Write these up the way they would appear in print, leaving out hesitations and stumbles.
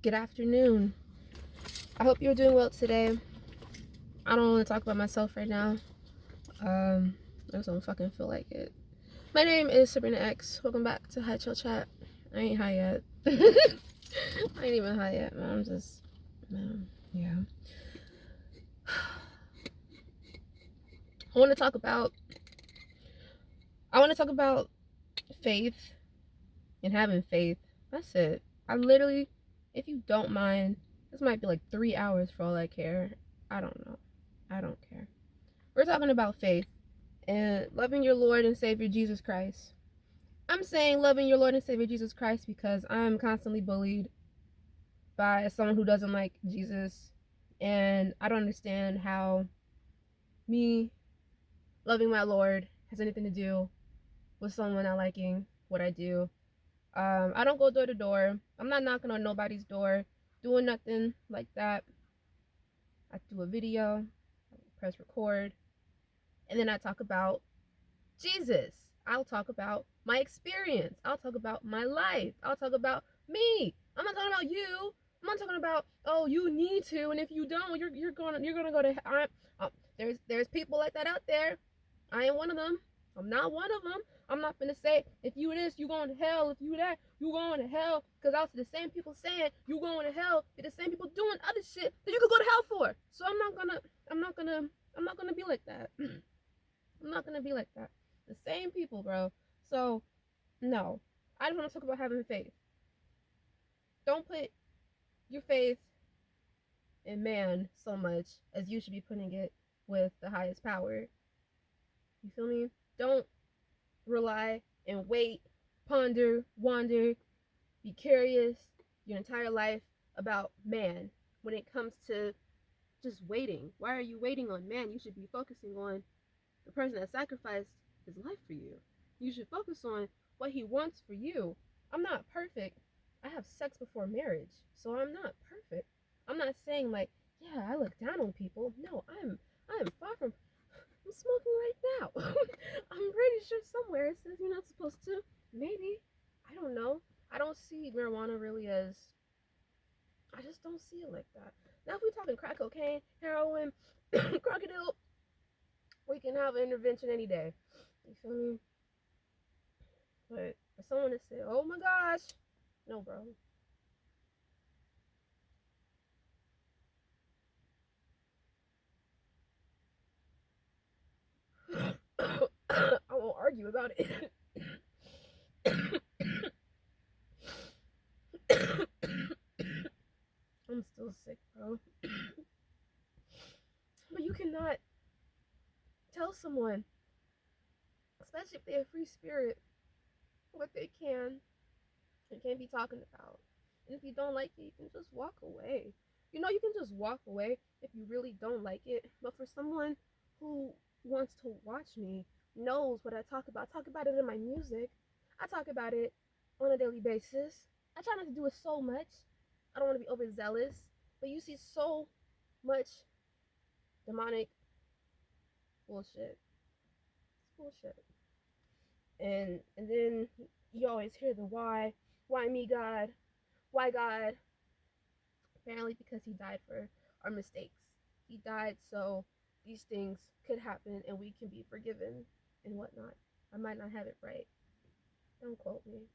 Good afternoon. I hope you're doing well today. I don't want to talk about myself right now. I just don't fucking feel like it. My name is Sabrina X. Welcome back to High Chill Chat. I ain't high yet. I ain't even high yet, man. I'm just, man, yeah. I want to talk about faith and having faith. That's it. I literally, if you don't mind, this might be like 3 hours for all I care. I don't know. I don't care. We're talking about faith and loving your Lord and Savior Jesus Christ. I'm saying loving your Lord and Savior Jesus Christ because I'm constantly bullied by someone who doesn't like Jesus, and I don't understand how me loving my Lord has anything to do with someone not liking what I do. I don't go door to door. I'm not knocking on nobody's door, doing nothing like that. I do a video, I press record, and then I talk about Jesus. I'll talk about my experience. I'll talk about my life. I'll talk about me. I'm not talking about you. I'm not talking about, oh, you need to, and if you don't, you're gonna go to. There's people like that out there. I ain't one of them. I'm not one of them. I'm not gonna say if you this, you going to hell. If you that, you going to hell. Because also the same people saying you going to hell, they're the same people doing other shit that you could go to hell for. So I'm not gonna be like that. I'm not gonna be like that. The same people, bro. So, no. I just want to talk about having faith. Don't put your faith in man so much as you should be putting it with the highest power. You feel me? Don't rely and wait, ponder, wander, be curious your entire life about man when it comes to just waiting. Why are you waiting on man? You should be focusing on the person that sacrificed his life for you. You should focus on what he wants for you. I'm not perfect. I have sex before marriage, so I'm not perfect. I'm not saying like, yeah, I look down on people. No, I'm far from. I'm smoking right now. I'm pretty sure somewhere it says you're not supposed to. Maybe. I don't know. I don't see marijuana really as. I just don't see it like that. Now, if we're talking crack cocaine, heroin, crocodile, we can have an intervention any day. You feel me? But for someone to say, oh my gosh, no, bro. I won't argue about it. I'm still sick, bro. But you cannot tell someone, especially if they're a free spirit, what they can and can't be talking about. And if you don't like it, you can just walk away. You know, you can just walk away if you really don't like it. But for someone who wants to watch me, knows what I talk about it in my music. I talk about it on a daily basis. I try not to do it so much. I don't want to be overzealous. But you see so much demonic bullshit. It's bullshit. And then you always hear the why me, God? Why God? Apparently because he died for our mistakes. He died so these things could happen and we can be forgiven and whatnot. I might not have it right. Don't quote me.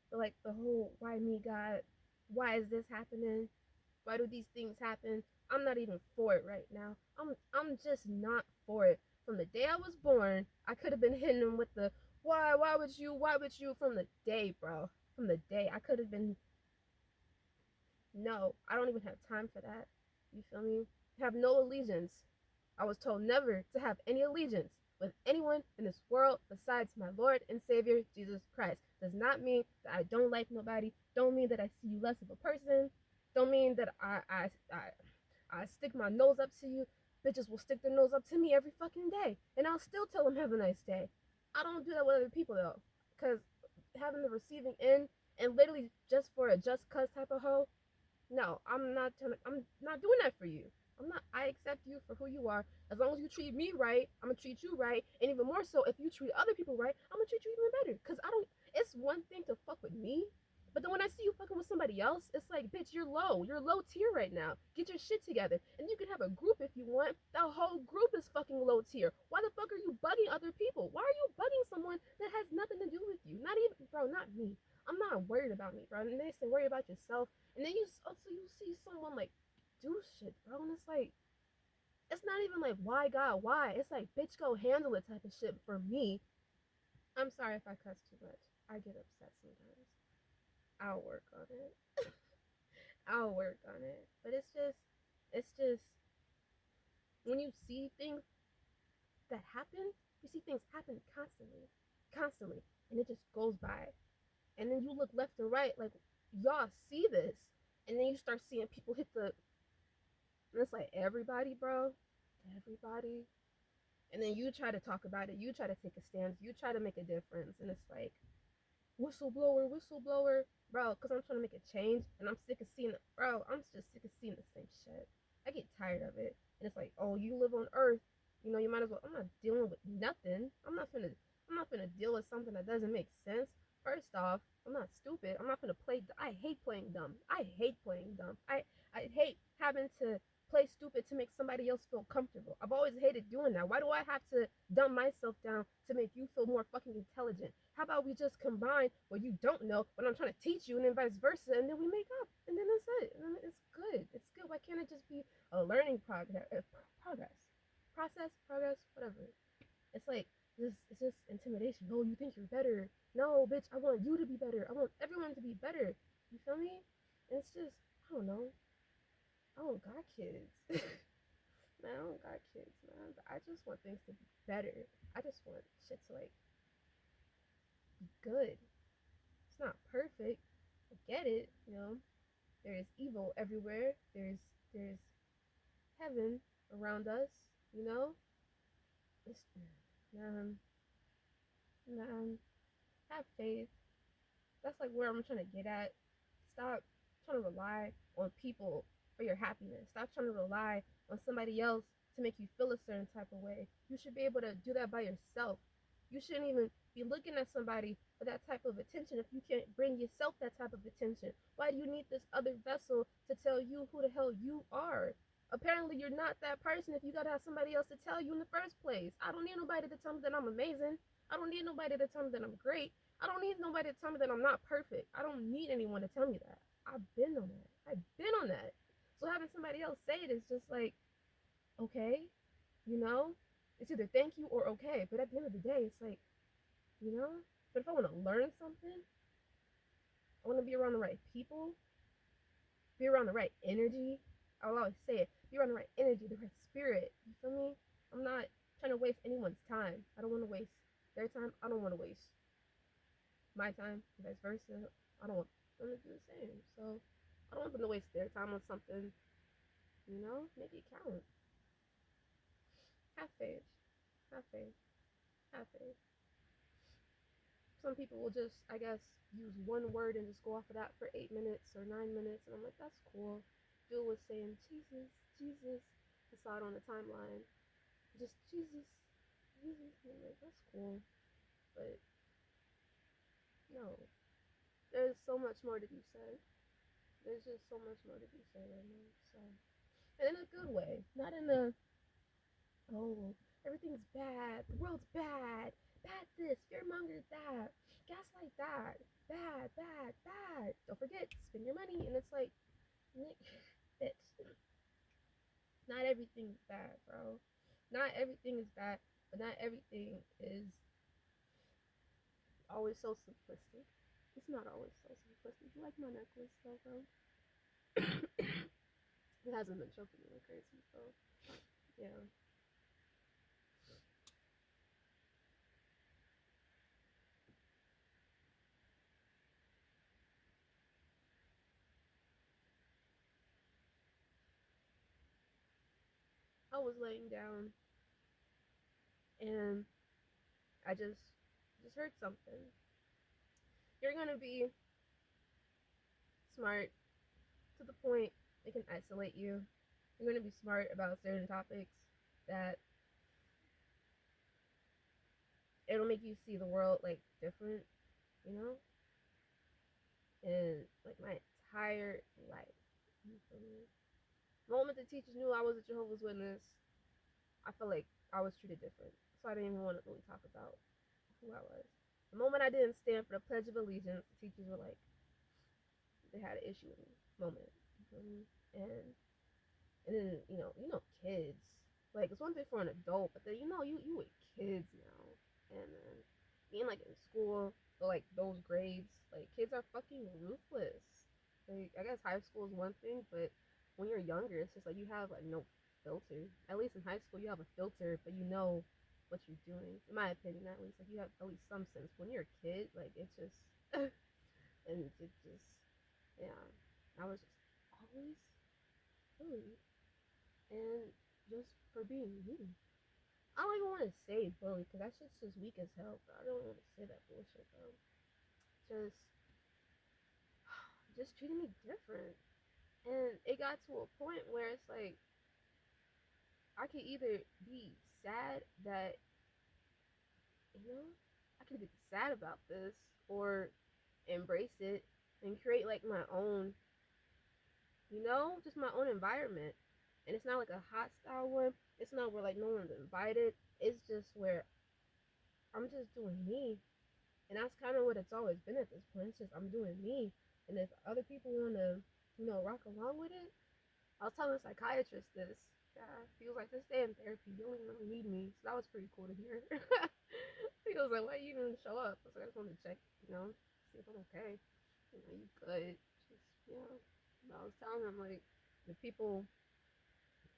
But like the whole why me, God? Why is this happening? Why do these things happen? I'm not even for it right now. I'm just not for it. From the day I was born, I could have been hitting them with the why would you from the day, bro. From the day I could have been. No, I don't even have time for that. You feel me? Have no allegiance. I was told never to have any allegiance with anyone in this world besides my Lord and Savior Jesus Christ. Does not mean that I don't like nobody. Don't mean that I see you less of a person. Don't mean that I stick my nose up to you. Bitches will stick their nose up to me every fucking day, and I'll still tell them have a nice day. I don't do that with other people though, cause having the receiving end and literally just for a just cuz type of hoe, no, I'm not doing that for you. I'm not. I accept you for who you are. As long as you treat me right, I'm gonna treat you right, and even more so, if you treat other people right, I'm gonna treat you even better. Cause I don't. It's one thing to fuck with me, but then when I see you fucking with somebody else, it's like, bitch, you're low tier right now. Get your shit together. And you can have a group if you want. That whole group is fucking low tier. Why the fuck are you bugging other people? Why are you bugging someone that has nothing to do with you? Not even, bro, not me. I'm not worried about me, bro. And they say worry about yourself. And then you also you see someone like do shit, bro, and it's like, it's not even like, why God, why? It's like, bitch, go handle it type of shit for me. I'm sorry if I cuss too much. I get upset sometimes. I'll work on it. I'll work on it. But it's just when you see things that happen, you see things happen constantly, and it just goes by. And then you look left and right, like, y'all see this, and then you start seeing people hit the, and it's like, everybody, bro, everybody. And then you try to talk about it, you try to take a stance, you try to make a difference, and it's like, whistleblower, bro, because I'm trying to make a change, and I'm sick of seeing it, bro. I'm just sick of seeing the same shit. I get tired of it, and it's like, oh, you live on Earth, you might as well. I'm not dealing with nothing. I'm not gonna deal with something that doesn't make sense. First off, I'm not stupid. I'm not gonna play. I hate playing dumb. I hate playing dumb. I hate having to play stupid to make somebody else feel comfortable. I've always hated doing that. Why do I have to dumb myself down to make you feel more fucking intelligent? How about we just combine what you don't know, what I'm trying to teach you, and then vice versa, and then we make up, and then that's it. And then it's good. It's good. Why can't it just be a learning progress, whatever? It's like this. It's just intimidation. Oh, you think you're better? No, bitch. I want you to be better. I want everyone to be better. You feel me? And it's just, I don't know. I don't got kids. Man, I don't got kids, man. But I just want things to be better. I just want shit to like be good. It's not perfect. I get it. There is evil everywhere. There's heaven around us, you know? It's, man, man, have faith. That's like where I'm trying to get at. Stop trying to rely on people for your happiness. Stop trying to rely on somebody else to make you feel a certain type of way. You should be able to do that by yourself. You shouldn't even be looking at somebody for that type of attention if you can't bring yourself that type of attention. Why do you need this other vessel to tell you who the hell you are? Apparently, you're not that person if you gotta have somebody else to tell you in the first place. I don't need nobody to tell me that I'm amazing. I don't need nobody to tell me that I'm great. I don't need nobody to tell me that I'm not perfect. I don't need anyone to tell me that. I've been on that. I've been on that. So having somebody else say it is just like, okay, you know? It's either thank you or okay. But at the end of the day, it's like, you know? But if I want to learn something, I want to be around the right people, be around the right energy. I'll always say it. Be around the right energy, the right spirit. You feel me? I'm not trying to waste anyone's time. I don't want to waste their time. I don't want to waste my time, vice versa. I don't want them to do the same. So I don't want them to waste their time on something, make it count. Have faith. Have faith. Have faith. Some people will just, I guess, use one word and just go off of that for 8 minutes or 9 minutes. And I'm like, that's cool. Dude was saying, Jesus, Jesus. I saw it on the timeline. Just Jesus, Jesus. And I'm like, that's cool. But no, there's so much more to be said. There's just so much more to be said right now. So, and in a good way, not in a, oh, everything's bad, the world's bad this, fearmonger that, gaslight that, bad. Don't forget, spend your money, and it's like, bitch, not everything's bad, bro. Not everything is bad, but not everything is always so simplistic. It's not always so simplistic. You like my necklace, though, bro? It hasn't been choking me like crazy, so yeah. I was laying down and I just heard something. You're gonna be smart to the point it can isolate you. You're gonna be smart about certain topics that it'll make you see the world like different, you know? And like my entire life. You feel me? The moment the teachers knew I was a Jehovah's Witness, I felt like I was treated different. So I didn't even want to really talk about who I was. The moment I didn't stand for the Pledge of Allegiance, the teachers were like, they had an issue with me. Moment. You feel me? And then kids. Like it's one thing for an adult, but then you with kids now, and then being like in school, but like those grades, like kids are fucking ruthless. Like I guess high school is one thing, but when you're younger, it's just like you have like no filter. At least in high school, you have a filter, but you know what you're doing. In my opinion, at least, like you have at least some sense. When you're a kid, like it's just, and it just, yeah, I was just always bullied, and just for being me. I don't even want to say bully because that shit's just weak as hell. But I don't want to say that bullshit, bro. Just, just treating me different, and it got to a point where it's like I could either be sad that you know I could be sad about this, or embrace it and create like my own, just my own environment. And it's not like a hostile one. It's not where like no one's invited. It's just where I'm just doing me. And that's kind of what it's always been at this point. It's just I'm doing me. And if other people want to, rock along with it, I was telling a psychiatrist this. Yeah, he was like, just stay in therapy. You don't even really need me. So that was pretty cool to hear. He was like, why you even show up? I was like, I just wanted to check, see if I'm okay. You good. Just, But I was telling him, like, if people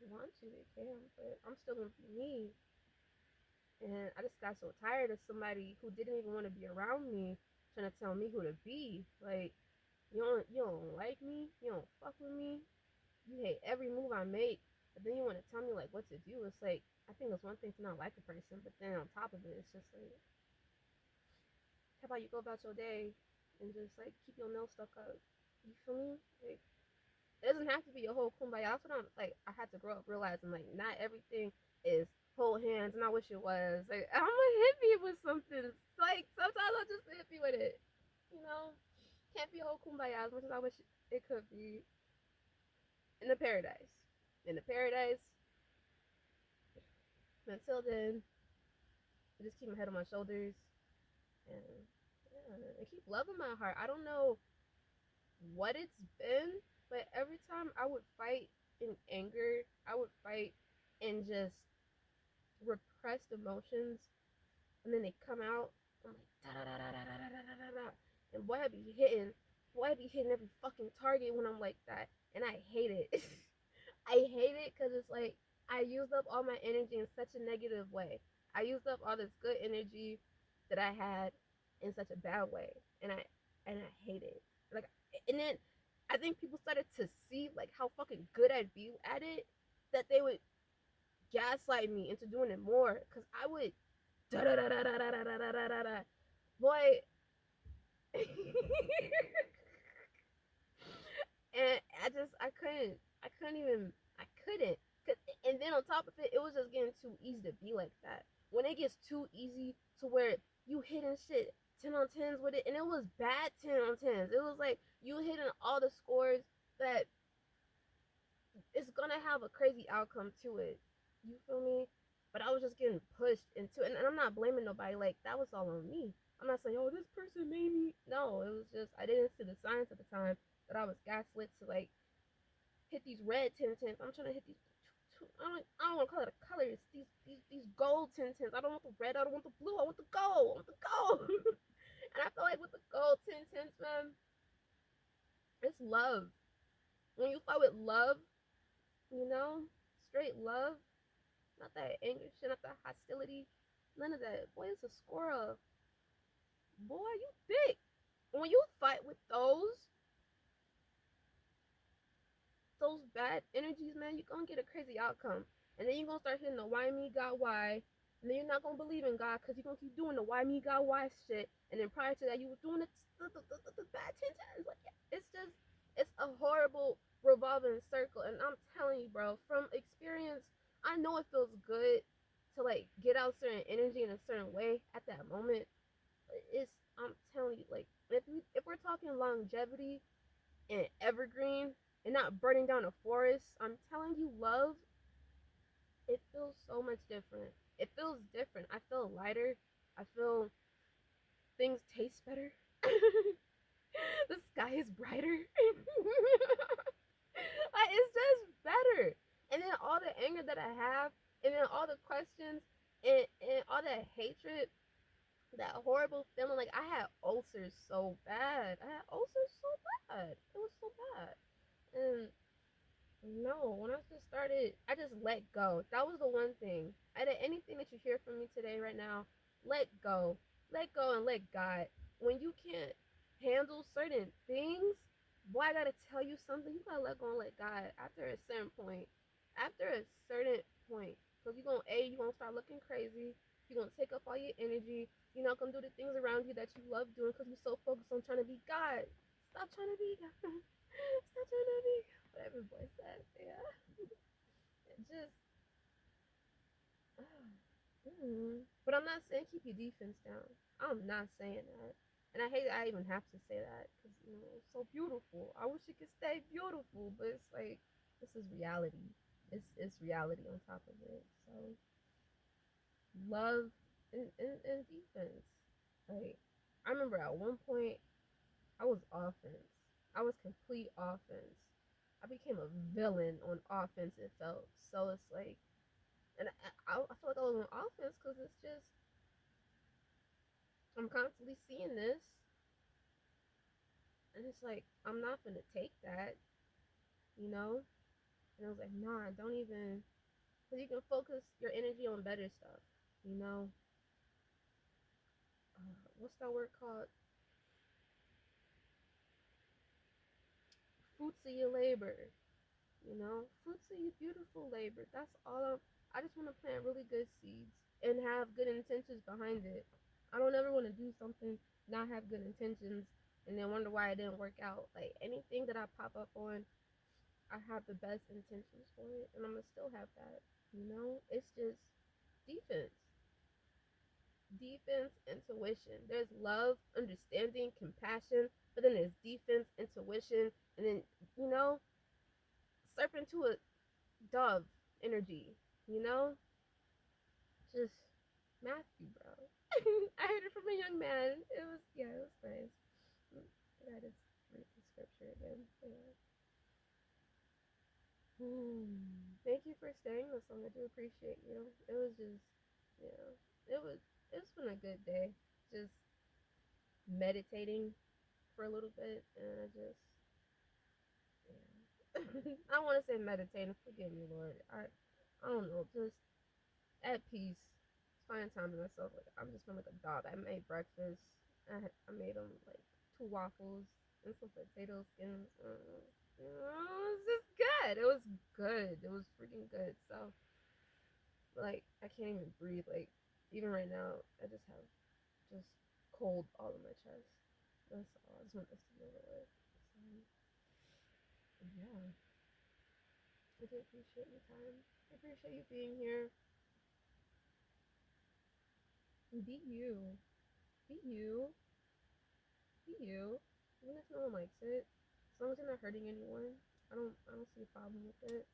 want to, they can. But I'm still going to be me. And I just got so tired of somebody who didn't even want to be around me trying to tell me who to be. Like, you don't like me, you don't fuck with me, you hate every move I make, but then you want to tell me like what to do. It's like I think it's one thing to not like a person, but then on top of it, it's just like, how about you go about your day and just like keep your nose stuck up? You feel me? Like it doesn't have to be a whole kumbaya. That's what I'm like. I had to grow up realizing like not everything is hold hands, and I wish it was. Like I'm a hippie with something. It's like sometimes I just a hippie with it. You know, can't be a whole kumbaya as much as I wish it could be. In the paradise, in the paradise. Until then, I just keep my head on my shoulders and and keep love in my heart. I don't know what it's been, but every time I would fight in anger, I would fight in just repressed emotions, and then they come out. I'm like da da da da da da da da da, and boy, I be hitting every fucking target when I'm like that, and I hate it. I hate it because it's like I used up all my energy in such a negative way. I used up all this good energy that I had in such a bad way, and I hate it. Like, and then I think people started to see like how fucking good I'd be at it, that they would gaslight me into doing it more. Cause I would da da da da da da da da da da da. Boy, and I couldn't. And then on top of it, it was just getting too easy to be like that. When it gets too easy to where you hitting shit 10 on 10s with it, and it was bad 10 on 10s. It was like you hitting all the scores that it's gonna have a crazy outcome to it. You feel me? But I was just getting pushed into it, and I'm not blaming nobody. Like that was all on me. I'm not saying, oh, this person made me. No, it was just I didn't see the signs at the time that I was gaslit to like hit these red 10 10s. I'm trying to hit these. I don't want to call it a color. It's these gold 10 10s. I don't want the red. I don't want the blue. I want the gold. I want the gold. And I feel like with the gold 10 10s, man, it's love. When you fight with love, you know, straight love, not that anger shit, not that hostility, none of that. Boy, it's a squirrel. Boy, you thick. When you fight with those bad energies, man, you're gonna get a crazy outcome. And then you're gonna start hitting the why me, God, why. And then you're not gonna believe in God because you're gonna keep doing the why me, God, why shit. And then prior to that, you was doing the bad 10 times. Like, it's a horrible revolving circle. And I'm telling you, bro, from experience, I know it feels good to like get out certain energy in a certain way at that moment. I'm telling you, like, if we're talking longevity, and evergreen and not burning down a forest. I'm telling you, love, it feels so much different. It feels different. I feel lighter. I feel things taste better. The sky is brighter. It's just better. And then all the anger that I have, and then all the questions, and all that hatred, that horrible feeling. Like, I had ulcers so bad. I had ulcers so bad. It was so bad. And no, when I just started, I just let go. That was the one thing. Out of anything that you hear from me today, right now, let go. Let go and let God. When you can't handle certain things, boy, I gotta tell you something. You gotta let go and let God after a certain point. After a certain point. Because you're gonna start looking crazy. You're gonna take up all your energy. You're not gonna do the things around you that you love doing because you're so focused on trying to be God. Stop trying to be God. Stop trying to be what every boy said. Yeah. It just. But I'm not saying keep your defense down. I'm not saying that. And I hate that I even have to say that because, it's so beautiful. I wish it could stay beautiful, but it's like, this is reality. It's reality on top of it. So, love and defense. Like, I remember at one point, I was offense. I was complete offense. I became a villain on offense, it felt. So it's like, and I feel like I was on offense because it's just, I'm constantly seeing this, and it's like, I'm not gonna take that, you know? And I was like, nah, don't even, because you can focus your energy on better stuff, you know? What's that word called? Fruits of your labor, Fruits of your beautiful labor. That's all I just want to plant really good seeds and have good intentions behind it. I don't ever want to do something, not have good intentions, and then wonder why it didn't work out. Like, anything that I pop up on, I have the best intentions for it, and I'm gonna still have that. It's just defense, defense, intuition. There's love, understanding, compassion, but then there's defense, intuition, and then you know, serpent to a dove energy. You know, just Matthew, bro. I heard it from a young man. It was nice. I just read the scripture again. Yeah. Thank you for staying this long. I do appreciate you. It was just, yeah, it's been a good day. Just meditating for a little bit, and yeah. I want to say meditating. Forgive me, Lord. I don't know. Just at peace. Find time to myself. Like, I'm just feeling like a dog. I made breakfast. I made them like 2 waffles and some potato skins. It was just good. It was good. It was freaking good. So, like, I can't even breathe. Like, even right now, I just have just cold all in my chest. That's all. I just want this to be over with. So, yeah. I do appreciate your time. I appreciate you being here. Be you. Be you. Be you. Even if no one likes it. As long as you're not hurting anyone, I don't see a problem with it.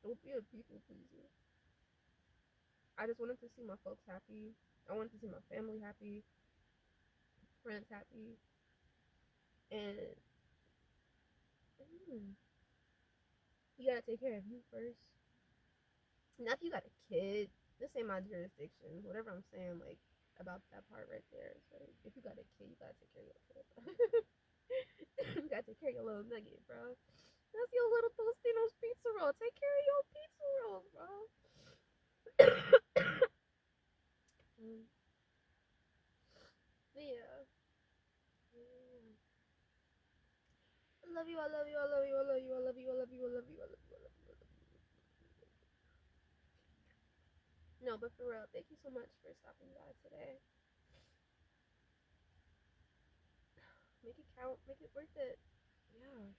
Don't be a people pleaser. I just wanted to see my folks happy. I wanted to see my family happy, friends happy, and mm, you gotta take care of you first. Now, if you got a kid, this ain't my jurisdiction. Whatever I'm saying, like, about that part right there, is like, if you got a kid, you gotta take care of your kid. You gotta take care of your little nugget, bro. That's your little Tostinos pizza roll. Take care of your pizza rolls, bro. Mm, yeah. I love you, I love you, I love you, I love you, I love you, I love you, I love you, I love you, I love you, I love you. No, but for real, thank you so much for stopping by today. Make it count, make it worth it. Yeah.